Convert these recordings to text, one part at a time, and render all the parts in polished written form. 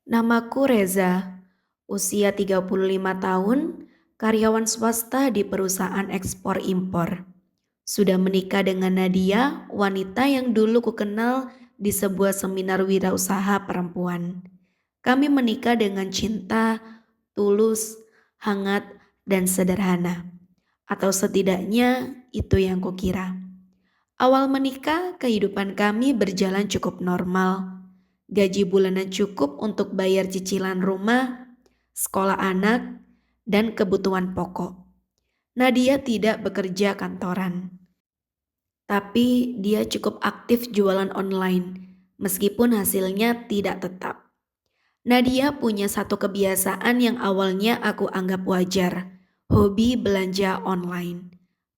Namaku Reza, usia 35 tahun, karyawan swasta di perusahaan ekspor-impor. Sudah menikah dengan Nadia, wanita yang dulu kukenal di sebuah seminar wirausaha perempuan. Kami menikah dengan cinta, tulus, hangat, dan sederhana. Atau setidaknya itu yang kukira. Awal menikah, kehidupan kami berjalan cukup normal. Gaji bulanan cukup untuk bayar cicilan rumah, sekolah anak, dan kebutuhan pokok. Nadia tidak bekerja kantoran, tapi dia cukup aktif jualan online, meskipun hasilnya tidak tetap. Nadia punya satu kebiasaan yang awalnya aku anggap wajar, hobi belanja online.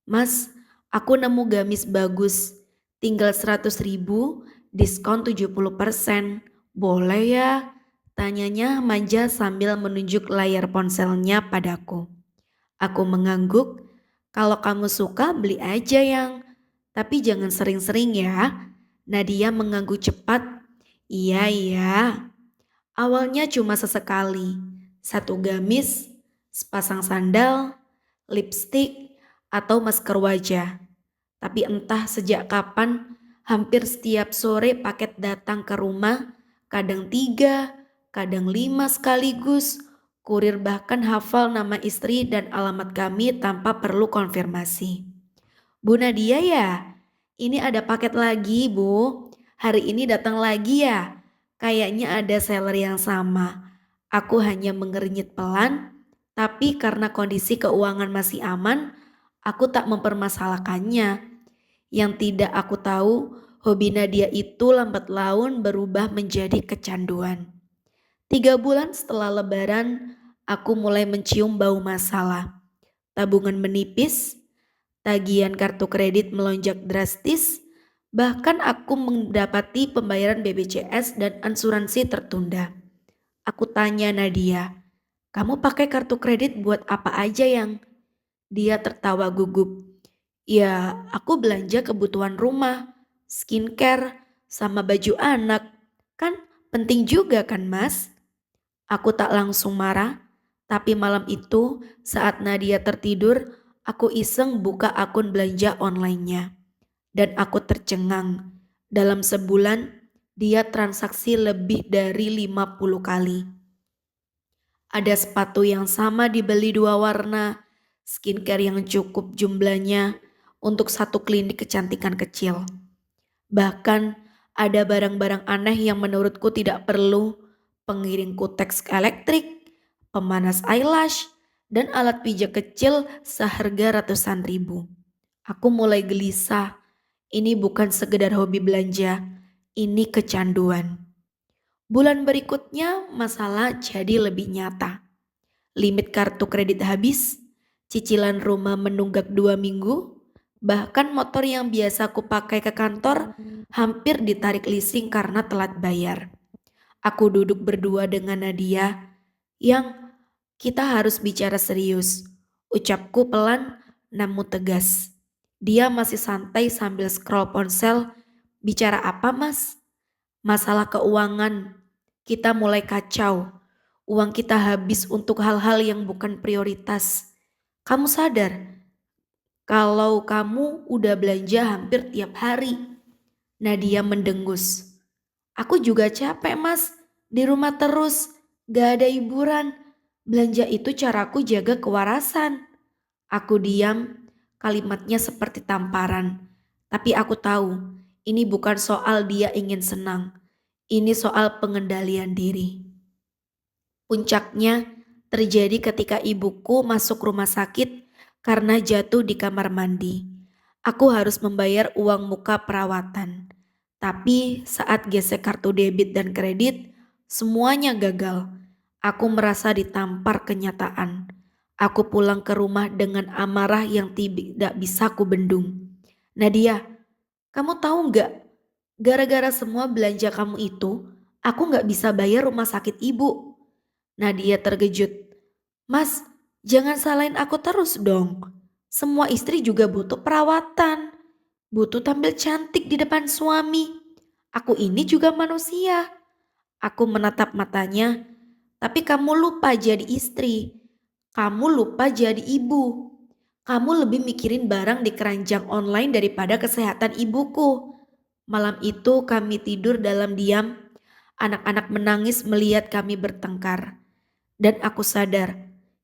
Mas, aku nemu gamis bagus, tinggal 100.000, diskon 70%. Boleh ya? Tanyanya manja sambil menunjuk layar ponselnya padaku. Aku mengangguk, kalau kamu suka beli aja yang, tapi jangan sering-sering ya. Nadia mengangguk cepat, iya iya. Awalnya cuma sesekali, satu gamis, sepasang sandal, lipstik, atau masker wajah. Tapi entah sejak kapan, hampir setiap sore paket datang ke rumah, kadang 3, kadang 5 sekaligus. Kurir bahkan hafal nama istri dan alamat kami tanpa perlu konfirmasi. Bu Nadia ya? Ini ada paket lagi bu. Hari ini datang lagi ya? Kayaknya ada seller yang sama. Aku hanya mengernyit pelan, tapi karena kondisi keuangan masih aman, aku tak mempermasalahkannya. Yang tidak aku tahu, hobi Nadia itu lambat laun berubah menjadi kecanduan. 3 bulan setelah lebaran, aku mulai mencium bau masalah. Tabungan menipis, tagihan kartu kredit melonjak drastis, bahkan aku mendapati pembayaran BPJS dan asuransi tertunda. Aku tanya Nadia, kamu pakai kartu kredit buat apa aja yang? Dia tertawa gugup. Ya, aku belanja kebutuhan rumah, skincare, sama baju anak. Kan penting juga kan mas? Aku tak langsung marah, tapi malam itu saat Nadia tertidur, aku iseng buka akun belanja online-nya. Dan aku tercengang. Dalam sebulan, dia transaksi lebih dari 50 kali. Ada sepatu yang sama dibeli 2 warna, skincare yang cukup jumlahnya untuk satu klinik kecantikan kecil. Bahkan ada barang-barang aneh yang menurutku tidak perlu, pengiring kuteks elektrik, pemanas eyelash, dan alat pijat kecil seharga ratusan ribu. Aku mulai gelisah, ini bukan sekedar hobi belanja, ini kecanduan. Bulan berikutnya masalah jadi lebih nyata. Limit kartu kredit habis, cicilan rumah menunggak 2 minggu, bahkan motor yang biasa aku pakai ke kantor hampir ditarik leasing karena telat bayar. Aku duduk berdua dengan Nadia yang kita harus bicara serius. Ucapku pelan namun tegas. Dia masih santai sambil scroll ponsel. Bicara apa mas? Masalah keuangan. Kita mulai kacau. Uang kita habis untuk hal-hal yang bukan prioritas. Kamu sadar kalau kamu udah belanja hampir tiap hari? Nadia mendengus. Aku juga capek mas, di rumah terus, gak ada hiburan. Belanja itu caraku jaga kewarasan. Aku diam, kalimatnya seperti tamparan. Tapi aku tahu, ini bukan soal dia ingin senang. Ini soal pengendalian diri. Puncaknya terjadi ketika ibuku masuk rumah sakit karena jatuh di kamar mandi. Aku harus membayar uang muka perawatan. Tapi saat gesek kartu debit dan kredit, semuanya gagal. Aku merasa ditampar kenyataan. Aku pulang ke rumah dengan amarah yang tidak bisa kubendung. Nadia, kamu tahu nggak? Gara-gara semua belanja kamu itu, aku nggak bisa bayar rumah sakit ibu. Nadia terkejut. Mas, jangan salahin aku terus dong. Semua istri juga butuh perawatan. Butuh tampil cantik di depan suami. Aku ini juga manusia. Aku menatap matanya, tapi kamu lupa jadi istri. Kamu lupa jadi ibu. Kamu lebih mikirin barang di keranjang online daripada kesehatan ibuku. Malam itu kami tidur dalam diam. Anak-anak menangis melihat kami bertengkar. Dan aku sadar,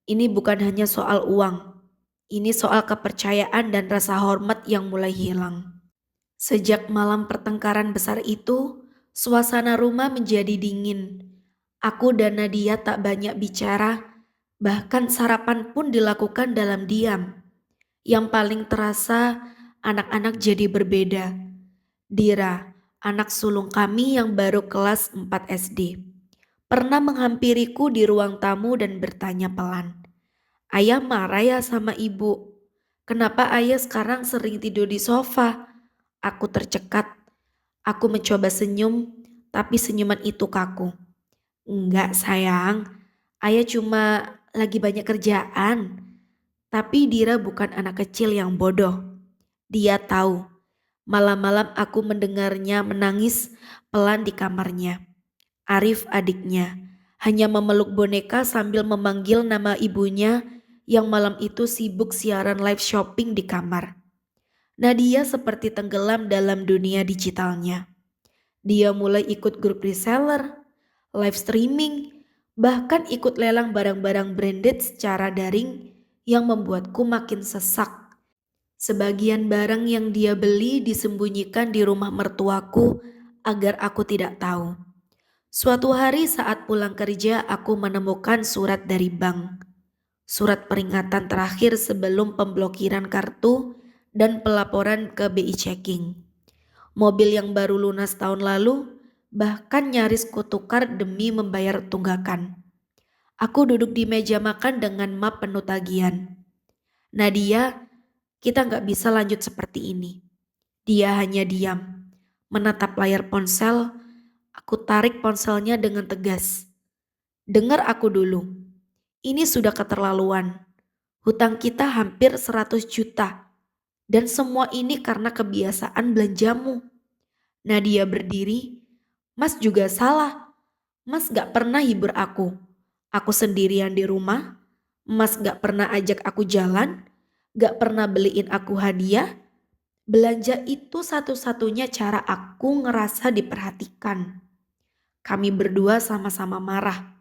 ini bukan hanya soal uang. Ini soal kepercayaan dan rasa hormat yang mulai hilang. Sejak malam pertengkaran besar itu, suasana rumah menjadi dingin. Aku dan Nadia tak banyak bicara, bahkan sarapan pun dilakukan dalam diam. Yang paling terasa, anak-anak jadi berbeda. Dira, anak sulung kami yang baru kelas 4 SD, pernah menghampiriku di ruang tamu dan bertanya pelan, "Ayah marah ya sama ibu? Kenapa ayah sekarang sering tidur di sofa?" Aku tercekat. Aku mencoba senyum, tapi senyuman itu kaku. "Enggak sayang, ayah cuma lagi banyak kerjaan." Tapi Dira bukan anak kecil yang bodoh. Dia tahu, malam-malam aku mendengarnya menangis pelan di kamarnya. Arif adiknya hanya memeluk boneka sambil memanggil nama ibunya yang malam itu sibuk siaran live shopping di kamar. Nadia seperti tenggelam dalam dunia digitalnya. Dia mulai ikut grup reseller, live streaming, bahkan ikut lelang barang-barang branded secara daring yang membuatku makin sesak. Sebagian barang yang dia beli disembunyikan di rumah mertuaku agar aku tidak tahu. Suatu hari saat pulang kerja aku menemukan surat dari bank. Surat peringatan terakhir sebelum pemblokiran kartu dan pelaporan ke BI Checking. Mobil yang baru lunas tahun lalu bahkan nyaris kutukar demi membayar tunggakan. Aku duduk di meja makan dengan map penuh tagihan. "Nadia, kita nggak bisa lanjut seperti ini." Dia hanya diam, menatap layar ponsel. Aku tarik ponselnya dengan tegas. "Dengar aku dulu, ini sudah keterlaluan. Hutang kita hampir 100 juta. Dan semua ini karena kebiasaan belanjamu." Nadia berdiri. "Mas juga salah. Mas gak pernah hibur aku. Aku sendirian di rumah. Mas gak pernah ajak aku jalan. Gak pernah beliin aku hadiah. Belanja itu satu-satunya cara aku ngerasa diperhatikan." Kami berdua sama-sama marah.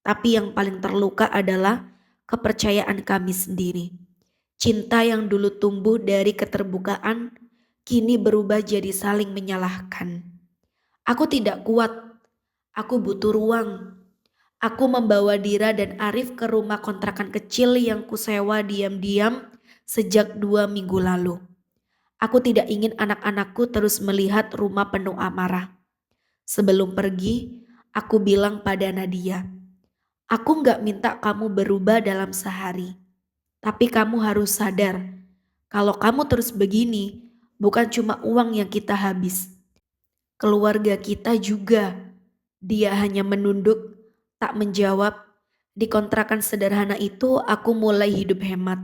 Tapi yang paling terluka adalah kepercayaan kami sendiri. Cinta yang dulu tumbuh dari keterbukaan kini berubah jadi saling menyalahkan. Aku tidak kuat, aku butuh ruang. Aku membawa Dira dan Arif ke rumah kontrakan kecil yang kusewa diam-diam sejak 2 minggu lalu. Aku tidak ingin anak-anakku terus melihat rumah penuh amarah. Sebelum pergi, aku bilang pada Nadia, "Aku gak minta kamu berubah dalam sehari. Tapi kamu harus sadar, kalau kamu terus begini, bukan cuma uang yang kita habis. Keluarga kita juga." Dia hanya menunduk, tak menjawab. Di kontrakan sederhana itu aku mulai hidup hemat.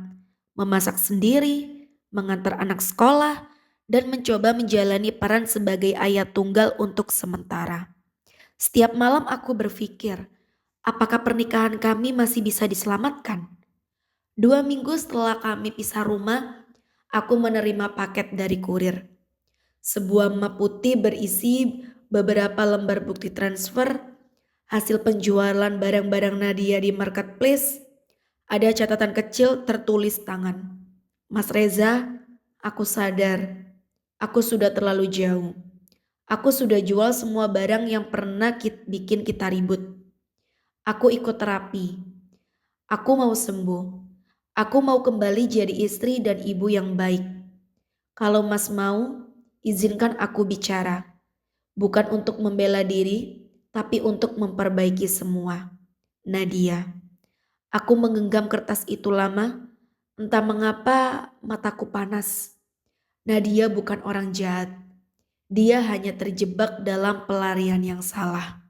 Memasak sendiri, mengantar anak sekolah, dan mencoba menjalani peran sebagai ayah tunggal untuk sementara. Setiap malam aku berpikir, apakah pernikahan kami masih bisa diselamatkan? 2 minggu setelah kami pisah rumah, aku menerima paket dari kurir. Sebuah map putih berisi beberapa lembar bukti transfer, hasil penjualan barang-barang Nadia di marketplace. Ada catatan kecil tertulis tangan. "Mas Reza, aku sadar, aku sudah terlalu jauh. Aku sudah jual semua barang yang pernah bikin kita ribut. Aku ikut terapi. Aku mau sembuh. Aku mau kembali jadi istri dan ibu yang baik. Kalau Mas mau, izinkan aku bicara. Bukan untuk membela diri, tapi untuk memperbaiki semua. Nadia." Aku menggenggam kertas itu lama, entah mengapa mataku panas. Nadia bukan orang jahat. Dia hanya terjebak dalam pelarian yang salah.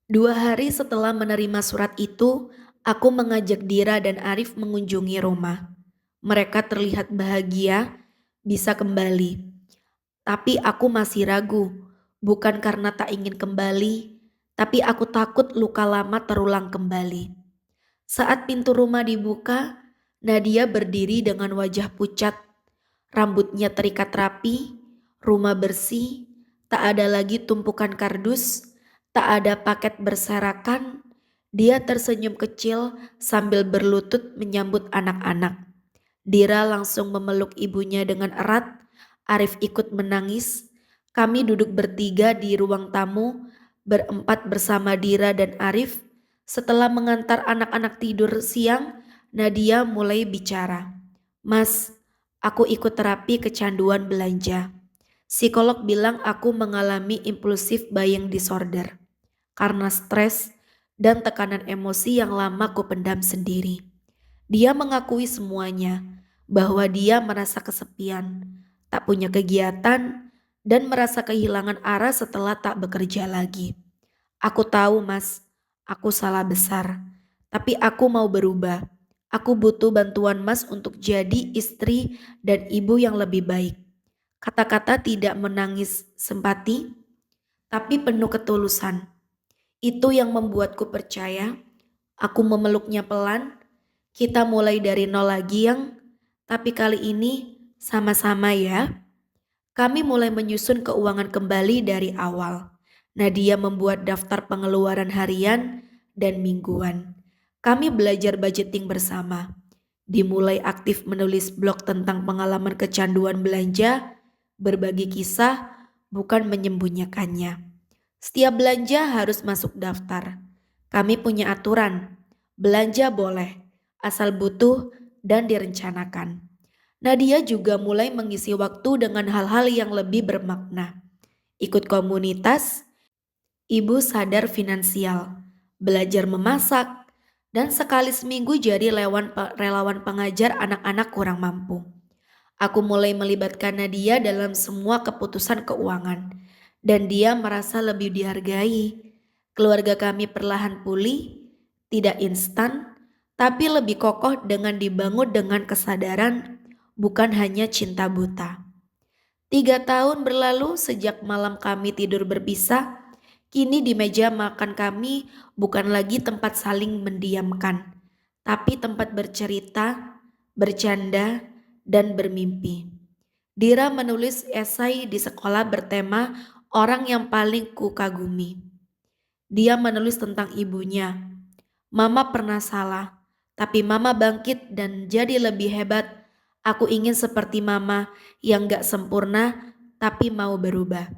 2 hari setelah menerima surat itu, aku mengajak Dira dan Arif mengunjungi rumah. Mereka terlihat bahagia, bisa kembali. Tapi aku masih ragu, bukan karena tak ingin kembali, Tapi aku takut luka lama terulang kembali. Saat pintu rumah dibuka, Nadia berdiri dengan wajah pucat, rambutnya terikat rapi, rumah bersih, tak ada lagi tumpukan kardus, tak ada paket berserakan. Dia tersenyum kecil sambil berlutut menyambut anak-anak. Dira langsung memeluk ibunya dengan erat. Arif ikut menangis. Kami duduk bertiga di ruang tamu, berempat bersama Dira dan Arif. Setelah mengantar anak-anak tidur siang, Nadia mulai bicara. Mas, aku ikut terapi kecanduan belanja. Psikolog bilang aku mengalami impulsive buying disorder karena stres dan tekanan emosi yang lama ku pendam sendiri. Dia mengakui semuanya, bahwa dia merasa kesepian, tak punya kegiatan, dan merasa kehilangan arah setelah tak bekerja lagi. Aku tahu mas, aku salah besar, tapi aku mau berubah. Aku butuh bantuan mas untuk jadi istri dan ibu yang lebih baik. Kata-kata tidak menangis simpati, tapi penuh ketulusan. Itu yang membuatku percaya. Aku memeluknya pelan. Kita mulai dari nol lagi yang, tapi kali ini sama-sama ya. Kami mulai menyusun keuangan kembali dari awal. Nadia membuat daftar pengeluaran harian dan mingguan. Kami belajar budgeting bersama. Dimulai aktif menulis blog tentang pengalaman kecanduan belanja, berbagi kisah, bukan menyembunyikannya. Setiap belanja harus masuk daftar. Kami punya aturan, belanja boleh, asal butuh dan direncanakan. Nadia juga mulai mengisi waktu dengan hal-hal yang lebih bermakna. Ikut komunitas, ibu sadar finansial, belajar memasak, dan sekali seminggu jadi relawan pengajar anak-anak kurang mampu. Aku mulai melibatkan Nadia dalam semua keputusan keuangan, dan dia merasa lebih dihargai. Keluarga kami perlahan pulih, tidak instan, tapi lebih kokoh dengan dibangun dengan kesadaran, bukan hanya cinta buta. 3 tahun berlalu sejak malam kami tidur berpisah. Kini di meja makan kami bukan lagi tempat saling mendiamkan, tapi tempat bercerita, bercanda, dan bermimpi. Dira menulis esai di sekolah bertema orang yang paling kukagumi. Dia menulis tentang ibunya. Mama pernah salah, tapi mama bangkit dan jadi lebih hebat. Aku ingin seperti mama yang gak sempurna tapi mau berubah.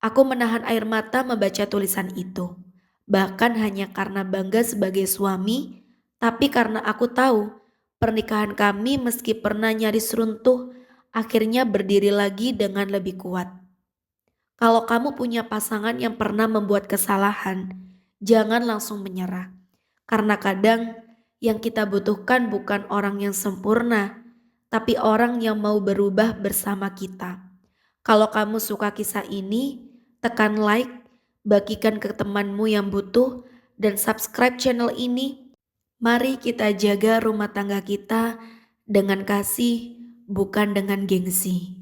Aku menahan air mata membaca tulisan itu. Bahkan hanya karena bangga sebagai suami, tapi karena aku tahu pernikahan kami meski pernah nyaris runtuh, akhirnya berdiri lagi dengan lebih kuat. Kalau kamu punya pasangan yang pernah membuat kesalahan, jangan langsung menyerah. Karena kadang yang kita butuhkan bukan orang yang sempurna, tapi orang yang mau berubah bersama kita. Kalau kamu suka kisah ini, tekan like, bagikan ke temanmu yang butuh, dan subscribe channel ini. Mari kita jaga rumah tangga kita dengan kasih, bukan dengan gengsi.